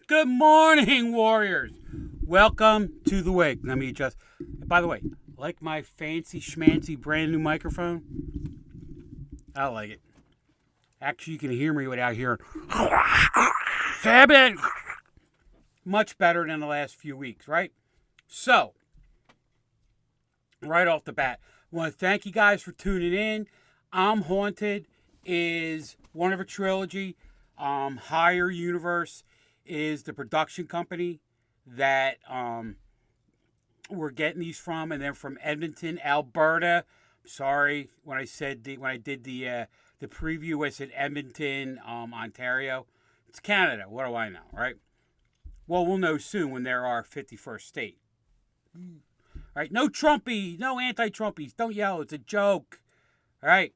Good morning, warriors. Welcome to the wake. Let me just. By the way, like my fancy schmancy brand new microphone? I like it. Actually, you can hear me without hearing. Sabin! Much better than the last few weeks, right? So, right off the bat, I want to thank you guys for tuning in. I'm Haunted is one of a trilogy. Higher Universe is the production company that we're getting these from, and then from Edmonton, Alberta. Sorry, when I did the preview, I said Edmonton, Ontario. It's Canada. What do I know, right? Well, we'll know soon when they're our 51st state. Right? No Trumpies, no anti-Trumpies. Don't yell. It's a joke. All right.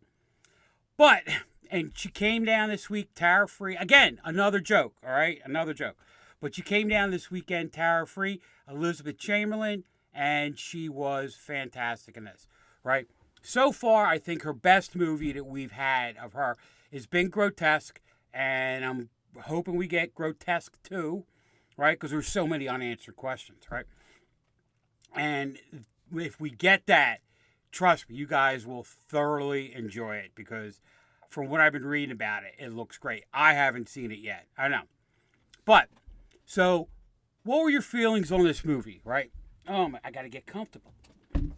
But and she came down this week tariff free. Again, another joke. All right, another joke. But she came down this weekend tariff free. Elizabeth Chamberlain, and she was fantastic in this. Right. So far, I think her best movie that we've had of her has been Grotesque, and I'm hoping we get Grotesque 2, right? Because there's so many unanswered questions, right? And if we get that, trust me, you guys will thoroughly enjoy it because from what I've been reading about it, it looks great. I haven't seen it yet. I know. But, so, what were your feelings on this movie, right? I got to get comfortable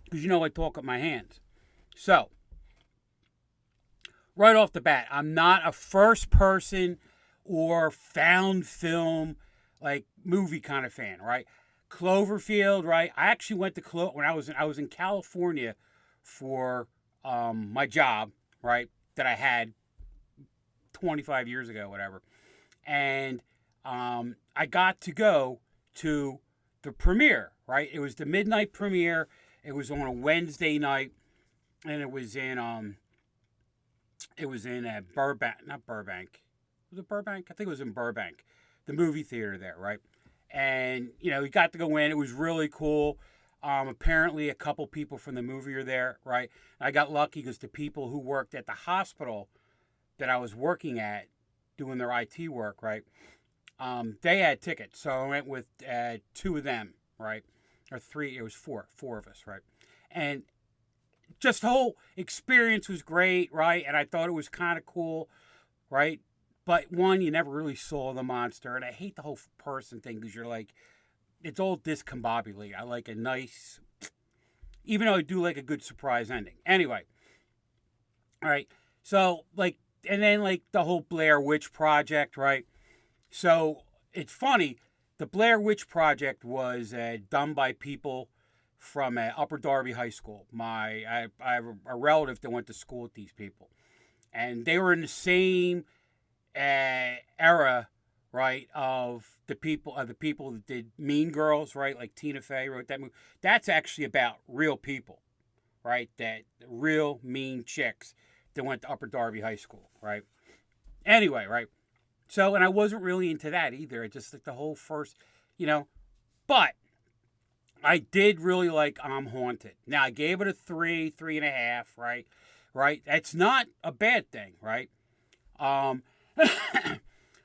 because you know I talk with my hands. So, right off the bat, I'm not a first person or found film like movie kind of fan, right? Cloverfield, right? I actually went to when I was in California for my job, right? That I had 25 years ago, whatever, and I got to go to the premiere, right? It was the midnight premiere. It was on a Wednesday night, and it was in Burbank, not Burbank. Was it Burbank? I think it was in Burbank, the movie theater there, right? And we got to go in. It was really cool. Apparently, a couple people from the movie are there, right? And I got lucky because the people who worked at the hospital that I was working at, doing their IT work, right? They had tickets, so I went with two of them, right? Or three. It was four of us, right? And just the whole experience was great, right? And I thought it was kind of cool, right? But one, you never really saw the monster, and I hate the whole person thing because you're like, it's all discombobulated. I like a nice, even though I do like a good surprise ending. Anyway, all right. So and then the whole Blair Witch Project, right? So it's funny. The Blair Witch Project was done by people from Upper Darby High School. I have a relative that went to school with these people, and they were in the same era, right, of the people that did Mean Girls, right? Like Tina Fey wrote that movie. That's actually about real people, right? That real mean chicks that went to Upper Darby High School, right? Anyway, right. So, and I wasn't really into that either. I just like the whole first, you know. But I did really like I'm Haunted. Now I gave it a 3.5, right? Right. That's not a bad thing, right? Um,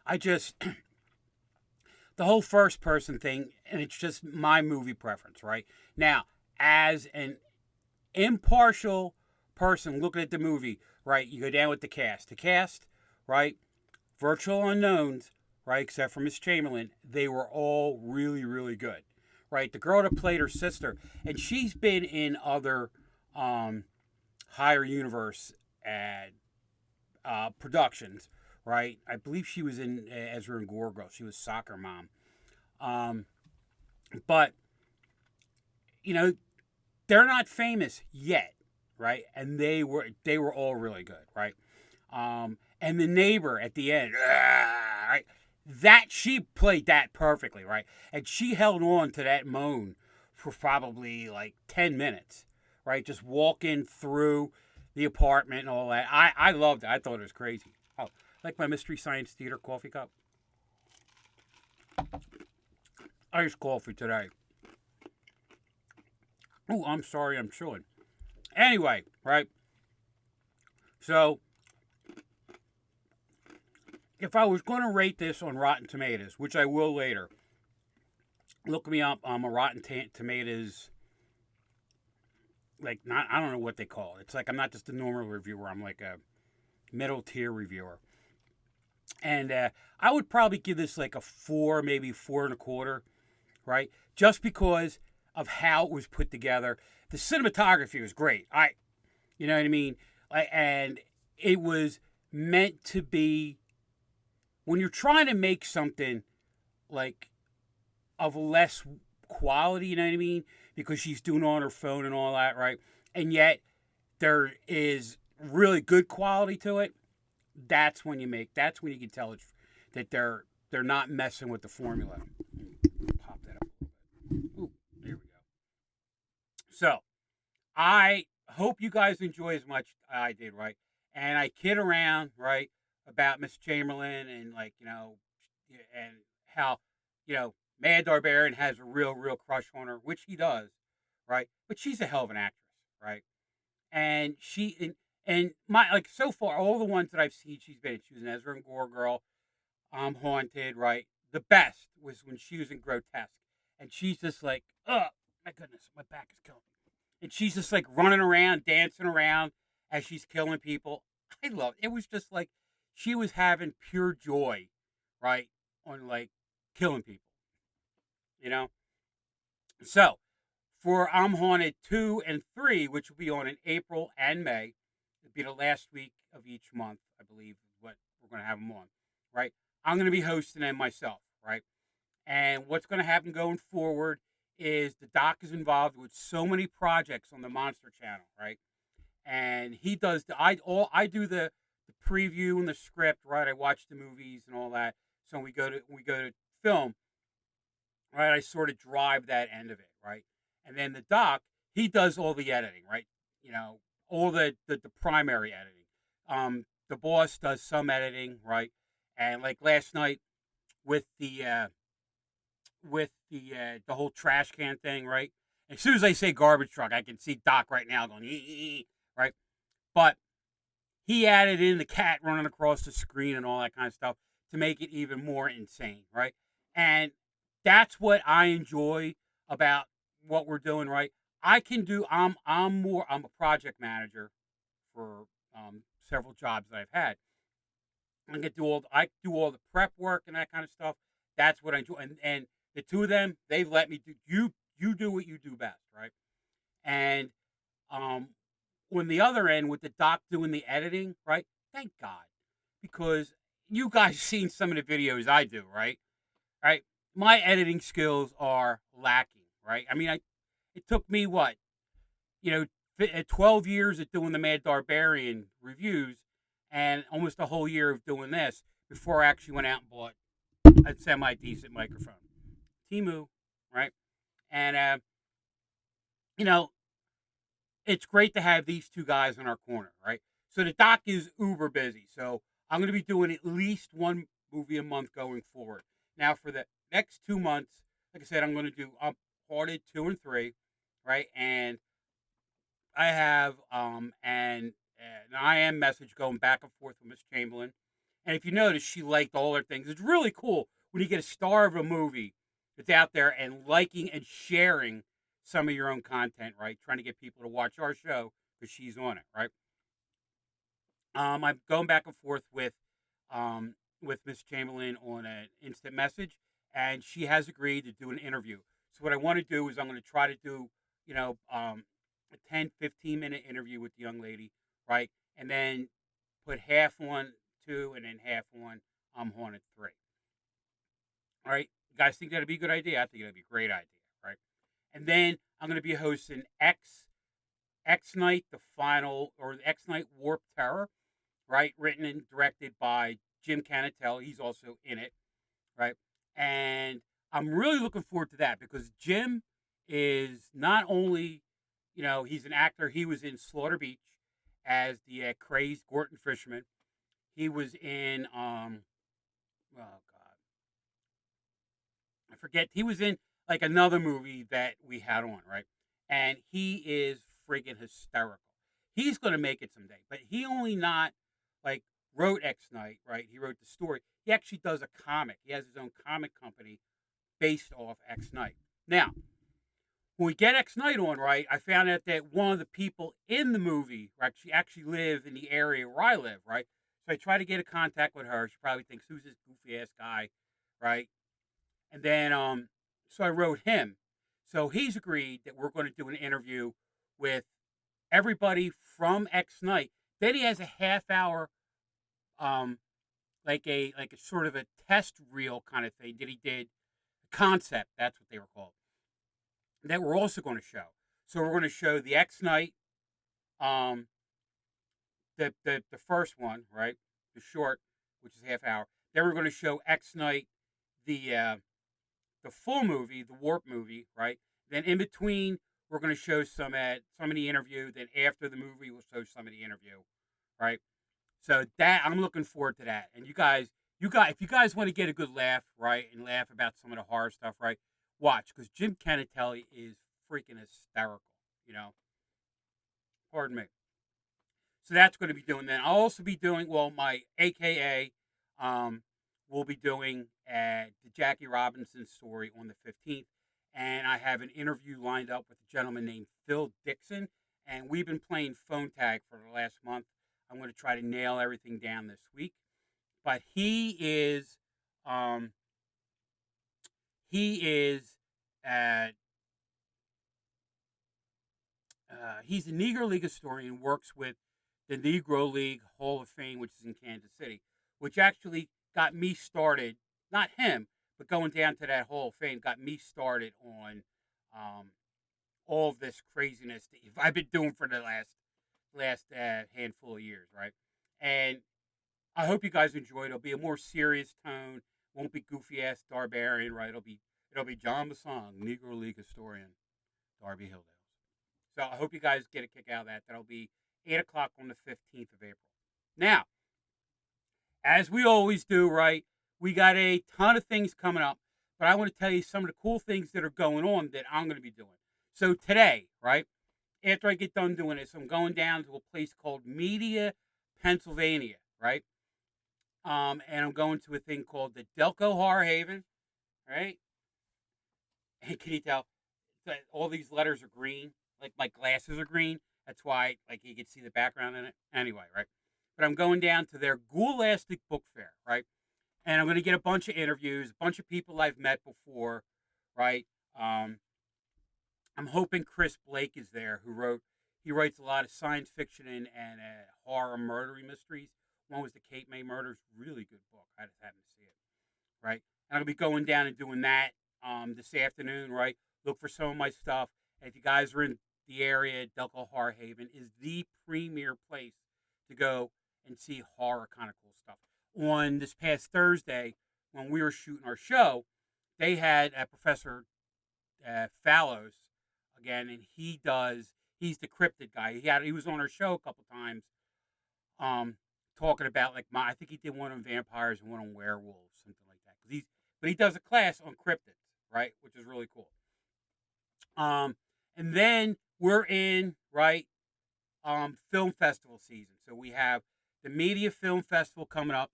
I just the whole first person thing, and it's just my movie preference, right? Now, as an impartial person looking at the movie, right, you go down with the cast. The cast, right, virtual unknowns, right, except for Miss Chamberlain, they were all really, really good, right? The girl that played her sister, and she's been in other higher universe productions, right? I believe she was in Ezra and Gore Girl. She was Soccer Mom. Um, but, you know, they're not famous yet, right? And they were all really good, right? And the neighbor at the end, right? That she played that perfectly, right? And she held on to that moan for probably like 10 minutes, right? Just walking through the apartment and all that. I loved it. I thought it was crazy. Oh, like my Mystery Science Theater coffee cup. Iced coffee today. Oh, I'm sorry, I'm chewing. Anyway, right? So, if I was going to rate this on Rotten Tomatoes, which I will later, look me up. A Rotten Tomatoes, like, not, I don't know what they call it. It's like I'm not just a normal reviewer. I'm like a middle tier reviewer, and I would probably give this like a 4, maybe 4.25, right? Just because of how it was put together. The cinematography was great. You know what I mean? And it was meant to be, when you're trying to make something like of less quality, you know what I mean? Because she's doing it on her phone and all that, right? And yet there is really good quality to it. That's when you can tell that they're not messing with the formula. Pop that up a little bit. Ooh, there we go. So I hope you guys enjoy as much as I did, right? And I kid around, right, about Miss Chamberlain, and, like, and how, Mad Darbarian has a real crush on her, which he does, right? But she's a hell of an actress, right? And and my, like, so far, all the ones that I've seen, she was an Ezra and Gore girl. Haunted, right? The best was when she was in Grotesque, and she's just like, oh my goodness, my back is killing me, and she's just like running around, dancing around as she's killing people. I love it. It was just like she was having pure joy, right, on, like, killing people, you know. So for I'm Haunted 2 and 3, which will be on in April and May, it'll be the last week of each month, I believe, what we're going to have them on, right? I'm going to be hosting them myself, right? And what's going to happen going forward is the doc is involved with so many projects on the Monster Channel, right? And he does I do the preview and the script, right? I watch the movies and all that. So we go to film, right? I sort of drive that end of it, right? And then the doc, he does all the editing, right? All the primary editing. The boss does some editing, right? And, like, last night with the whole trash can thing, right? As soon as I say garbage truck, I can see Doc right now going, right? But he added in the cat running across the screen and all that kind of stuff to make it even more insane, right? And that's what I enjoy about what we're doing, right? I can do. I'm a project manager for several jobs that I've had. I do all the prep work and that kind of stuff. That's what I enjoy. And the two of them, they've let me do. You do what you do best, right? And um, on the other end, with the doc doing the editing, right? Thank God, because you guys seen some of the videos I do, right? Right. My editing skills are lacking, right? I mean, it took me what, you know 12 years of doing the Mad Darbarian reviews, and almost a whole year of doing this before I actually went out and bought a semi decent microphone. Timu, right? And you know, it's great to have these two guys in our corner, right? So the doc is uber busy. So I'm going to be doing at least one movie a month going forward. Now for the next 2 months, like I said, I'm going to do Haunted 2 and 3, right? And I have an IM message going back and forth with Miss Chamberlain. And if you notice, she liked all her things. It's really cool when you get a star of a movie that's out there and liking and sharing some of your own content, right? Trying to get people to watch our show because she's on it, right? I'm going back and forth with Miss Chamberlain on an instant message, and she has agreed to do an interview. So what I want to do is I'm going to try to do, a 10-15 minute interview with the young lady, right? And then put half on 2 and then half on Haunted 3. All right, you guys think that'd be a good idea? I think it'd be a great idea, right? And then I'm going to be hosting X Night, the final, or the X Night Warp Terror, right? Written and directed by Jim Canatell. He's also in it, right? And I'm really looking forward to that because Jim is not only, he's an actor. He was in Slaughter Beach as the crazed Gorton fisherman. He was in, oh God, I forget. He was in, like, another movie that we had on, right? And he is friggin' hysterical. He's gonna make it someday, but he only not, like, wrote X Night, right? He wrote the story. He actually does a comic. He has his own comic company based off X Night. Now, when we get X Night on, right, I found out that one of the people in the movie actually live in the area where I live, right? So I try to get a contact with her. She probably thinks, who's this goofy ass guy, right? And then, so I wrote him. So he's agreed that we're going to do an interview with everybody from X Night. Then he has a half hour, um, like a sort of a test reel kind of thing that he did. Concept, that's what they were called. That we're also going to show. So we're going to show the X Night, um, the first one, right? The short, which is half hour. Then we're going to show X Night, the full movie, the Warp movie, right? Then in between, we're going to show some of the interview. Then after the movie, we'll show some of the interview, right? So that I'm looking forward to that. And if you guys want to get a good laugh, right, and laugh about some of the horror stuff, right, watch because Jim Canatelli is freaking hysterical. You know, pardon me. So that's going to be doing that. I'll also be doing my AKA will be doing the Jackie Robinson story on the 15th, and I have an interview lined up with a gentleman named Phil Dixon, and we've been playing phone tag for the last month. I'm going to try to nail everything down this week, but he is uh, he's a Negro League historian, works with the Negro League Hall of Fame, which is in Kansas City, which actually got me started, not him, but going down to that Hall of Fame got me started on um, all of this craziness that I've been doing for the last handful of years, right? And I hope you guys enjoy it. It'll be a more serious tone. Won't be goofy ass Darbarian, right? It'll be John Basong, Negro League historian, Darby Hilldale. So I hope you guys get a kick out of that. That'll be 8 o'clock on the 15th of April. Now, as we always do, right? We got a ton of things coming up, but I want to tell you some of the cool things that are going on that I'm going to be doing. So today, right? After I get done doing this, I'm going down to a place called Media, Pennsylvania, right? And I'm going to a thing called the Delco Horror Haven, right? And can you tell that all these letters are green? Like my glasses are green. That's why, like, you can see the background in it. Anyway, right? But I'm going down to their Gholastic Book Fair, right? And I'm going to get a bunch of interviews, a bunch of people I've met before, right? Um, I'm hoping Chris Blake is there, he writes a lot of science fiction and horror murdery mysteries. One was the Cape May Murders, really good book. I just happened to see it, right? And I'll be going down and doing that this afternoon, right? Look for some of my stuff. And if you guys are in the area, Delco Horror Haven is the premier place to go and see horror kind of cool stuff. On this past Thursday, when we were shooting our show, they had Professor Fallows again, and he's the cryptid guy. He was on our show a couple times, talking about I think he did one on vampires and one on werewolves, something like that. But he does a class on cryptids, right, which is really cool. And then we're in film festival season, so we have the Media Film Festival coming up,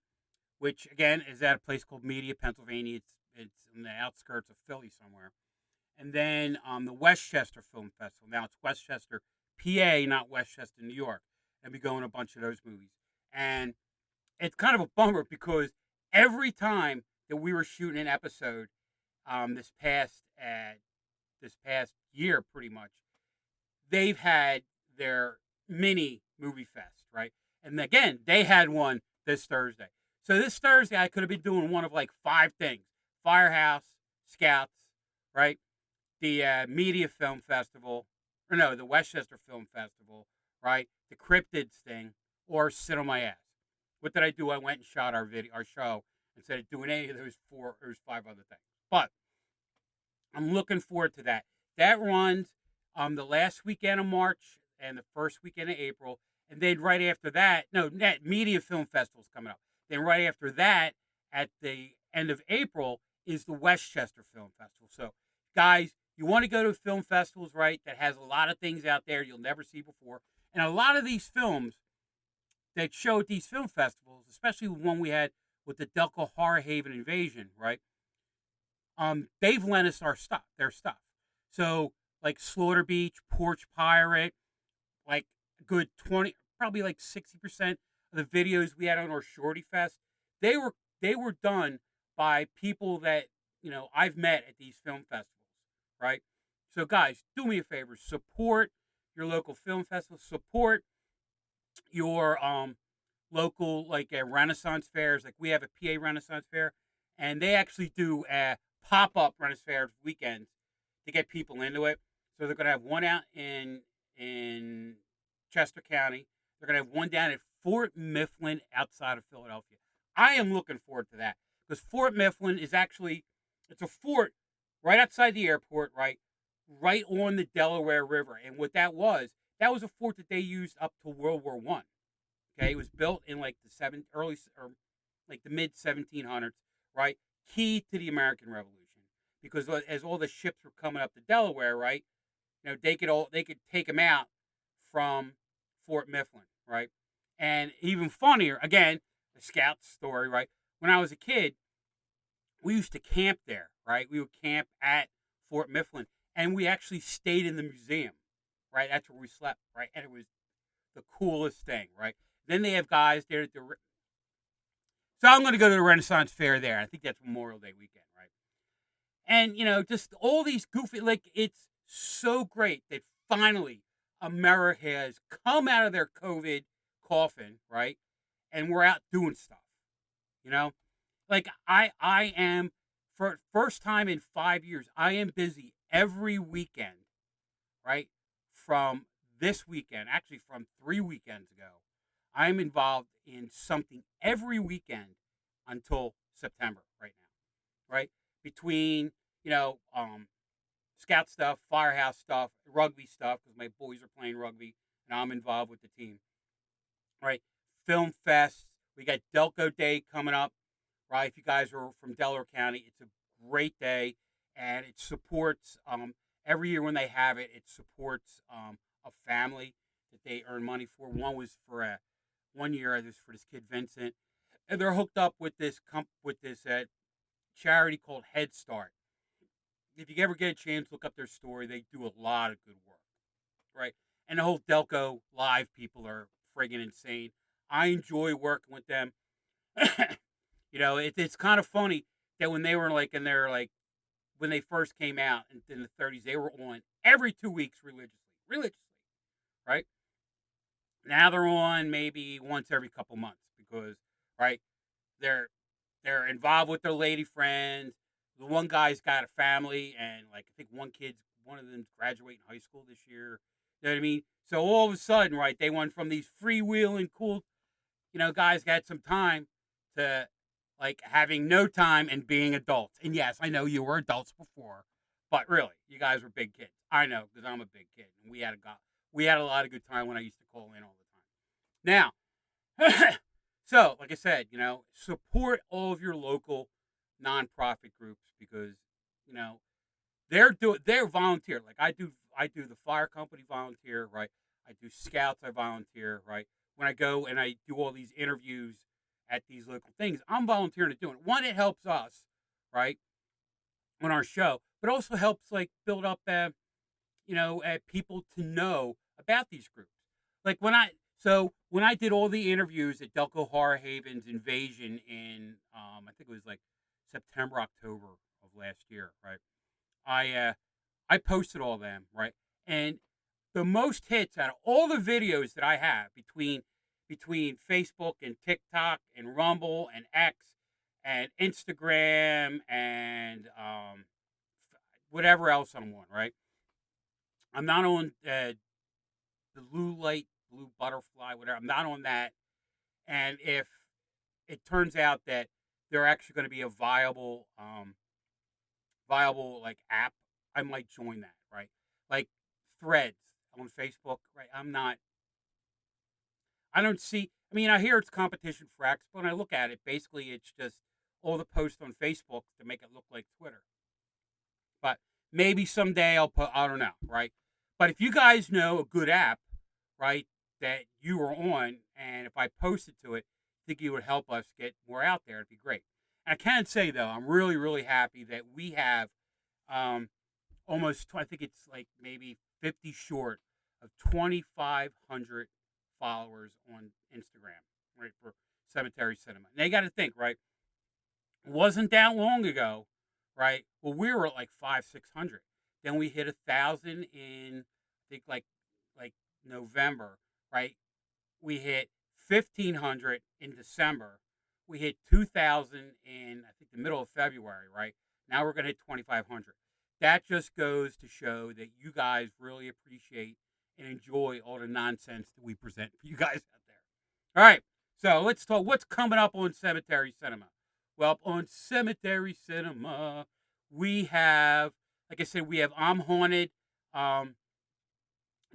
which again is at a place called Media, Pennsylvania. It's in the outskirts of Philly somewhere. And then the Westchester Film Festival. Now it's Westchester, PA, not Westchester, New York. And we go in a bunch of those movies. And it's kind of a bummer because every time that we were shooting an episode this past year, pretty much, they've had their mini movie fest, right? And again, they had one this Thursday. So this Thursday, I could have been doing one of like 5 things: Firehouse, Scouts, right? The Media Film Festival, or no, the Westchester Film Festival, right? The Cryptids thing, or sit on my ass. What did I do? I went and shot our show instead of doing any of those 5 other things. But I'm looking forward to that. That runs the last weekend of March and the first weekend of April, and then right after that, that Media Film Festival's coming up. Then right after that, at the end of April, is the Westchester Film Festival. So, guys, you want to go to film festivals, right, that has a lot of things out there you'll never see before. And a lot of these films that show at these film festivals, especially the one we had with the Delco Horror Haven Invasion, right? They've lent us their stuff. So like Slaughter Beach, Porch Pirate, like a good 20, probably like 60% of the videos we had on our Shorty Fest, they were they were done by people that I've met at these film festivals, right? So guys, do me a favor, support your local film festival, support your local like Renaissance fairs. Like we have a PA Renaissance fair, and they actually do pop up Renaissance fairs weekends to get people into it. So they're gonna have one out in Chester County. They're gonna have one down at Fort Mifflin outside of Philadelphia. I am looking forward to that because Fort Mifflin is actually it's a fort right outside the airport, right on the Delaware River. And what that was a fort that they used up to World War One. Okay, it was built in like the early or like the mid 1700s, right? Key to the American Revolution because as all the ships were coming up the Delaware, right? They could take them out from Fort Mifflin, right? And even funnier, again, the scout story, right? When I was a kid, we used to camp there, right? We would camp at Fort Mifflin, and we actually stayed in the museum, right? That's where we slept, right? And it was the coolest thing, right? Then they have guys there at so I'm going to go to the Renaissance Fair there. I think that's Memorial Day weekend, right? And just all these goofy, like it's so great that finally America has come out of their COVID coffin, right? And we're out doing stuff, you know. Like I am for first time in 5 years. I am busy every weekend, right? From this weekend, actually from 3 weekends ago, I'm involved in something every weekend until September right now, right? Between, you know, um, scout stuff, firehouse stuff, rugby stuff, because my boys are playing rugby and I'm involved with the team, right? Film fest. We got Delco Day coming up, right? If you guys are from Delaware County, it's a great day and it supports, every year when they have it, it supports a family that they earn money for. One was for 1 year, it was for this kid Vincent, and they're hooked up with this charity called Head Start. If you ever get a chance, look up their story. They do a lot of good work, right? And the whole Delco Live people are friggin' insane. I enjoy working with them. It's kind of funny that when they were like in their like when they first came out in the 30s, they were on every 2 weeks religiously, right? Now they're on maybe once every couple months because, right, they're they're involved with their lady friends. The one guy's got a family, and like I think one of them's graduating high school this year. You know what I mean? So all of a sudden, right, they went from these freewheeling, cool, guys got some time to like having no time and being adults. And yes, I know you were adults before, but really, you guys were big kids. I know because I'm a big kid, and we had a lot of good time when I used to call in all the time. Now, so like I said, support all of your local nonprofit groups because you know they're volunteer. Like I do the fire company volunteer, right? I do scouts, I volunteer, right? When I go and I do all these interviews at these local things, I'm volunteering to do it. One, it helps us, right, on our show, but also helps like build up, people to know about these groups. Like when I did all the interviews at Delco Horror Haven's Invasion in, I think it was like September, October of last year, right? I posted all of them, right? And the most hits out of all the videos that I have between Facebook and TikTok and Rumble and X and Instagram and whatever else I'm on, right? I'm not on the blue light, blue butterfly, whatever. I'm not on that. And if it turns out that they're actually going to be a viable like app, I might join that, right? Like Threads on Facebook, right? I don't see. I mean, I hear it's competition for X, but when I look at it, basically it's just all the posts on Facebook to make it look like Twitter. But maybe someday I'll put. I don't know, right? But if you guys know a good app, right, that you are on and if I posted to it, I think it would help us get more out there. It'd be great. And I can say though, I'm really really happy that we have um, almost. I think it's like maybe 50 short of 2,500 followers on Instagram, right, for Cemetery Cinema. And they got to think, right? It wasn't that long ago, right? Well, we were at like 500, 600. Then we hit 1,000 in, I think, like November, right? We hit 1,500 in December. We hit 2,000 in, I think, the middle of February, right? Now we're going to hit 2,500. That just goes to show that you guys really appreciate and enjoy all the nonsense that we present for you guys out there. All right, so let's talk what's coming up on Cemetery Cinema. Well, on Cemetery Cinema, we have, like I said, we have I'm Haunted, um,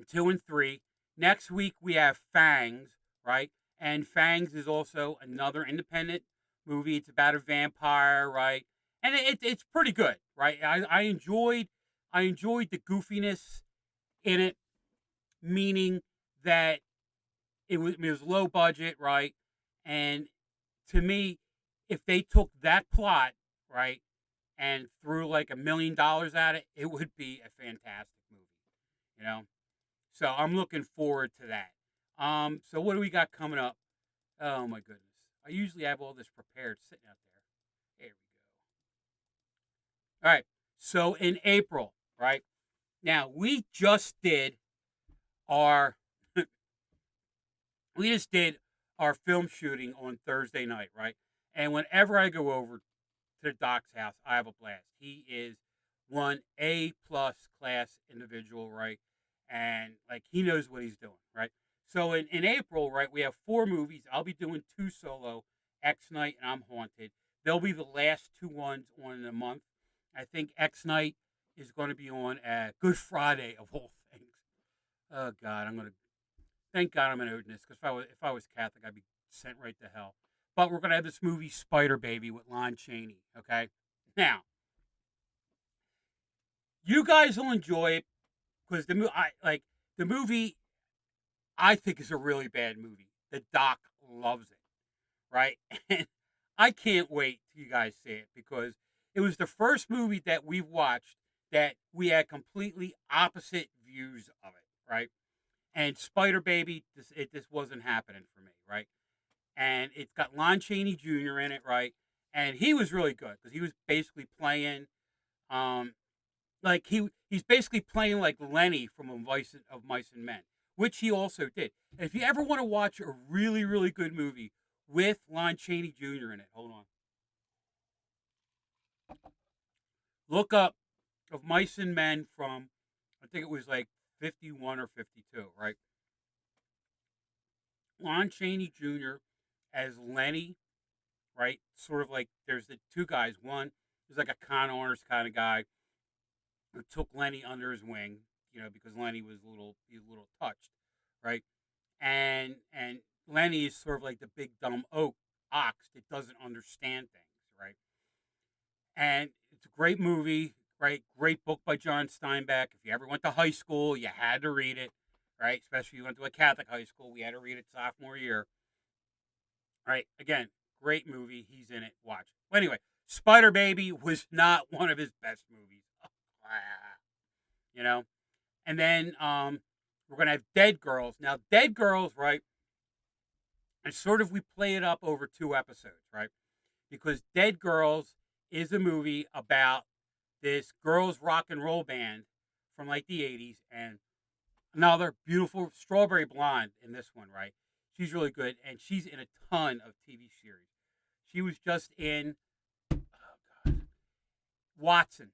2 and 3. Next week we have Fangs, right? And Fangs is also another independent movie. It's about a vampire, right? And it's pretty good, right? I enjoyed the goofiness in it, meaning that it was low budget, right? And to me, if they took that plot, right, and threw like $1 million at it, it would be a fantastic movie, you know. So I'm looking forward to that. So what do we got coming up? Oh my goodness. I usually have all this prepared sitting out there. There we go. All right. So in April, right? Now we just did our we just did our film shooting on Thursday night, right? And whenever I go over to the doc's house, I have a blast. He is one A+ class individual, right? And like he knows what he's doing, right? So in April, right, we have 4 movies. I'll be doing 2 solo, X Night and I'm Haunted. They'll be the last 2 ones on in the month. I think X Night is going to be on Good Friday of all things. Oh God, I'm gonna thank God I'm an Odinist because if I was Catholic, I'd be sent right to hell. But we're gonna have this movie Spider Baby with Lon Chaney. Okay, now you guys will enjoy it because the movie. I think is a really bad movie. The doc loves it, right? And I can't wait till you guys see it because it was the first movie that we've watched that we had completely opposite views of it, right? And Spider Baby, this wasn't happening for me, right? And it's got Lon Chaney Jr. in it, right? And he was really good because he was basically playing, um, like he's basically playing like Lenny from Mice and Men, which he also did. And if you ever want to watch a really really good movie with Lon Chaney Jr. in it, hold on, look up of Mice and Men from I think it was like 51 or 52, right? Lon Chaney Jr. as Lenny, right? Sort of like there's the two guys. One is like a con artist kind of guy who took Lenny under his wing, because Lenny was a little touched, right? And Lenny is sort of like the big dumb ox that doesn't understand things, right? And it's a great movie, right? Great book by John Steinbeck. If you ever went to high school, you had to read it, right? Especially if you went to a Catholic high school, we had to read it sophomore year, right? Again, great movie. He's in it. Watch. Well, anyway, Spider Baby was not one of his best movies. you know. And then we're gonna have Dead Girls. Now, Dead Girls, right? And sort of we play it up over 2 episodes, right? Because Dead Girls is a movie about this girls rock and roll band from like the 80s and another beautiful Strawberry Blonde in this one, right? She's really good and she's in a ton of TV series. She was just in Watson.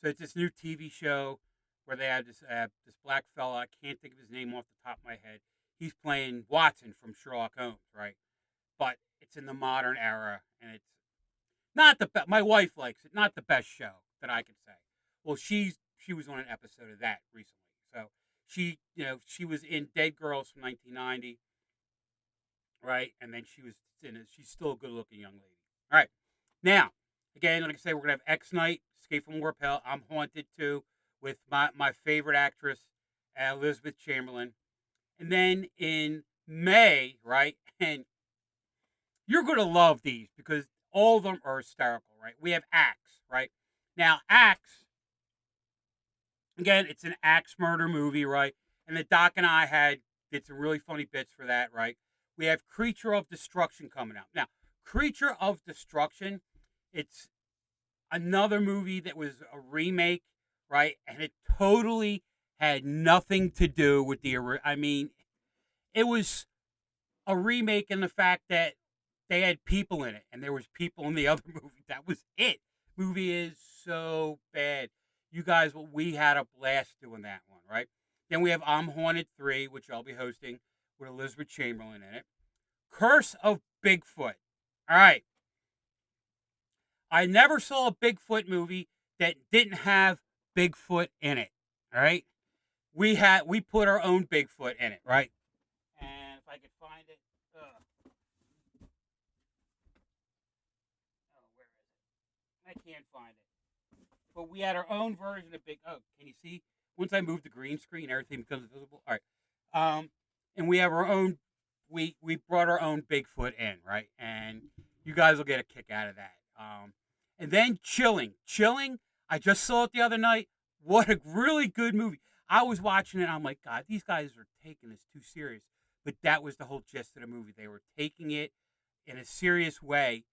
So it's this new TV show where they have this black fella. I can't think of his name off the top of my head. He's playing Watson from Sherlock Holmes, right? But it's in the modern era, and it's not the best. My wife likes it. Not the best show that I can say. Well, she was on an episode of that recently, so she was in Dead Girls from 1990, right? And then she was in it. She's still a good-looking young lady. All right, now again, like I say, we're gonna have X Night, Escape from Warp Hell. I'm Haunted too, with my favorite actress, Elizabeth Chamberlain. And then in May, right? And you're going to love these because all of them are hysterical, right? We have Axe, right? Now, Axe, again, it's an axe murder movie, right? And the doc and I did some really funny bits for that, right? We have Creature of Destruction coming out. Now, Creature of Destruction, it's another movie that was a remake, right? And it totally had nothing to do with I mean, it was a remake in the fact that they had people in it and there was people in the other movie. That was it. Movie is so bad. You guys, we had a blast doing that one, right? Then we have I'm Haunted 3, which I'll be hosting with Elizabeth Chamberlain in it. Curse of Bigfoot. All right. I never saw a Bigfoot movie that didn't have Bigfoot in it. All right. We put our own Bigfoot in it, right? And if I could find it, oh, where is it? I can't find it. But we had our own version of Big. Oh, can you see? Once I move the green screen, everything becomes visible. All right. And we have our own. We brought our own Bigfoot in, right? And you guys will get a kick out of that. And then Chilling. I just saw it the other night. What a really good movie. I was watching it. I'm like, God, these guys are taking this too serious. But that was the whole gist of the movie. They were taking it in a serious way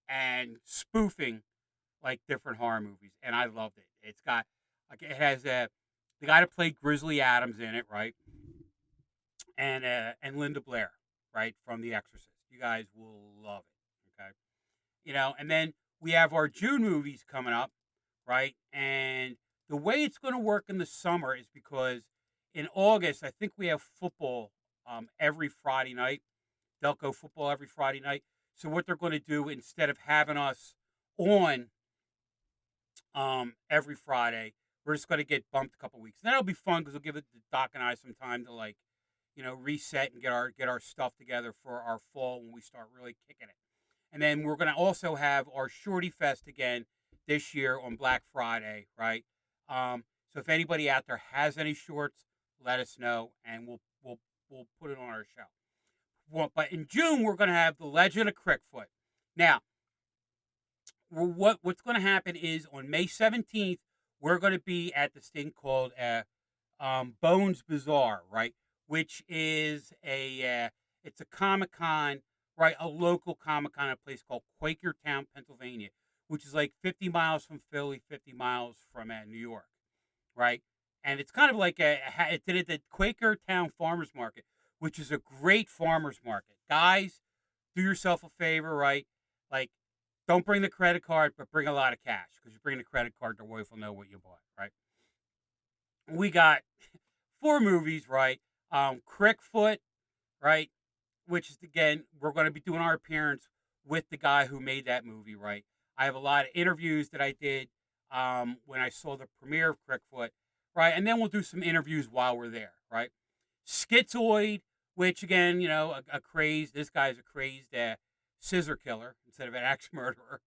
and spoofing like different horror movies, and I loved it. It's got like it has the guy that played Grizzly Adams in it, right? And Linda Blair, right, from The Exorcist. You guys will love it. Okay, and then we have our June movies coming up, right? And the way it's going to work in the summer is because in August, I think we have football every Friday night. Delco football every Friday night. So what they're going to do instead of having us on every Friday, we're just going to get bumped a couple weeks. And that'll be fun because it'll give it the Doc and I some time to reset and get our stuff together for our fall when we start really kicking it. And then we're going to also have our Shorty Fest again this year on Black Friday, right? So if anybody out there has any shorts, let us know and we'll put it on our show. Well, but in June we're going to have the Legend of Crickfoot. Now, what's going to happen is on May 17th we're going to be at this thing called Bones Bazaar, right? Which is it's a Comic Con, right? A local Comic Con, a place called Quakertown, Pennsylvania, which is like 50 miles from Philly, 50 miles from New York, right? And it's kind of like it did at the Quakertown Farmers Market, which is a great farmers market. Guys, do yourself a favor, right? Like, don't bring the credit card, but bring a lot of cash because you bring the credit card, the wife will know what you bought, right? We got four movies, right? Crickfoot, right? Which is again, we're going to be doing our appearance with the guy who made that movie, right? I have a lot of interviews that I did when I saw the premiere of Crickfoot, right? And then we'll do some interviews while we're there, right? Schizoid, which again, a crazed. This guy's a crazed scissor killer instead of an axe murderer.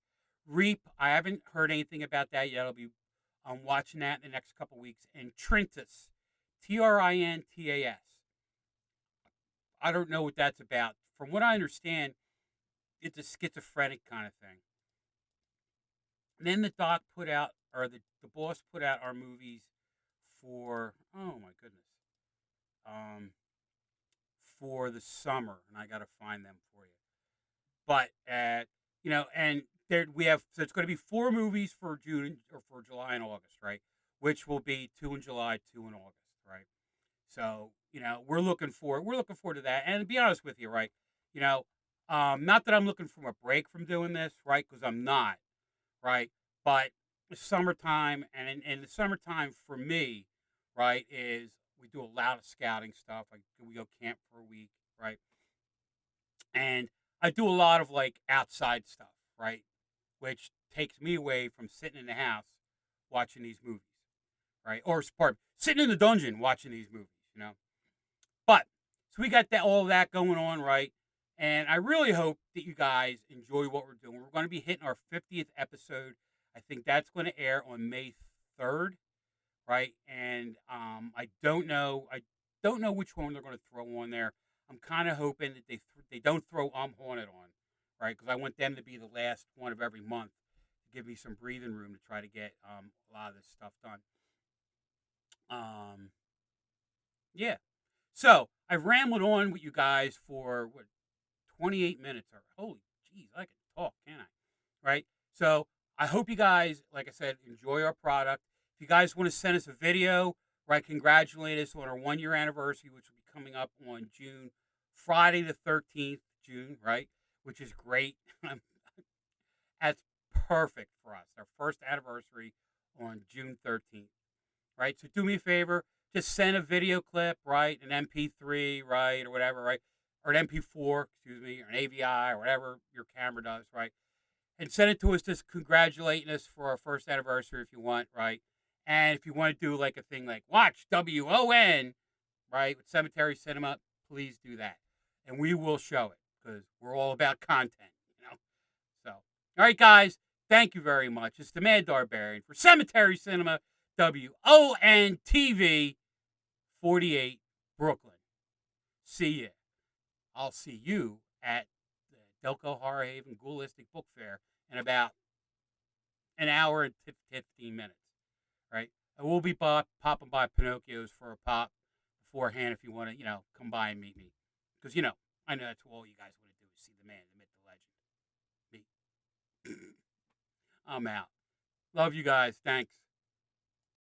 Reap, I haven't heard anything about that yet. I'll be watching that in the next couple weeks. And Trintas, Trintas. I don't know what that's about. From what I understand, it's a schizophrenic kind of thing. And then the doc put out, or the boss put out our movies for, oh my goodness, um, for the summer, and I got to find them for you. But and there we have, so it's going to be four movies for June or for July and August, right? Which will be two in July, two in August, right? So we're looking forward to that. And to be honest with you, right? You know, not that I'm looking for a break from doing this, right? Because I'm not, right? But the summertime, and in the summertime for me, right, is we do a lot of scouting stuff. Like we go camp for a week, right? And I do a lot of like outside stuff, right? Which takes me away from sitting in the house watching these movies, right? Or sitting in the dungeon watching these movies, you know. But so we got all that going on, right? And I really hope that you guys enjoy what we're doing. We're going to be hitting our 50th episode. I think that's going to air on May 3rd, right? And I don't know which one they're going to throw on there. I'm kind of hoping that they don't throw I'm Haunted on, right? Because I want them to be the last one of every month to give me some breathing room to try to get a lot of this stuff done. Um, yeah. So I've rambled on with you guys for what 28 minutes. Or holy jeez, I can talk, can I? Right. So I hope you guys, like I said, enjoy our product. If you guys want to send us a video, right, congratulate us on our 1 year anniversary, which will be coming up on Friday the 13th, June, right, which is great. That's perfect for us. Our first anniversary on June 13th, right? So do me a favor, just send a video clip, right, an MP3, right, or whatever, right, or an MP4, excuse me, or an AVI, or whatever your camera does, right, and send it to us just congratulating us for our first anniversary if you want, right? And if you want to do like a thing like watch WON, right, with Cemetery Cinema, please do that. And we will show it because we're all about content, you know? So, all right, guys, thank you very much. It's the Mad Darbarian for Cemetery Cinema, WONTV 48, Brooklyn. See ya. I'll see you at the Delco Horror Haven Ghoulistic Book Fair in about an hour and 15 minutes, right? I will be popping by Pinocchio's for a pop beforehand if you want to, come by and meet me. Because, I know that's all you guys want to do is see the man, the myth, the legend. Me. I'm out. Love you guys. Thanks.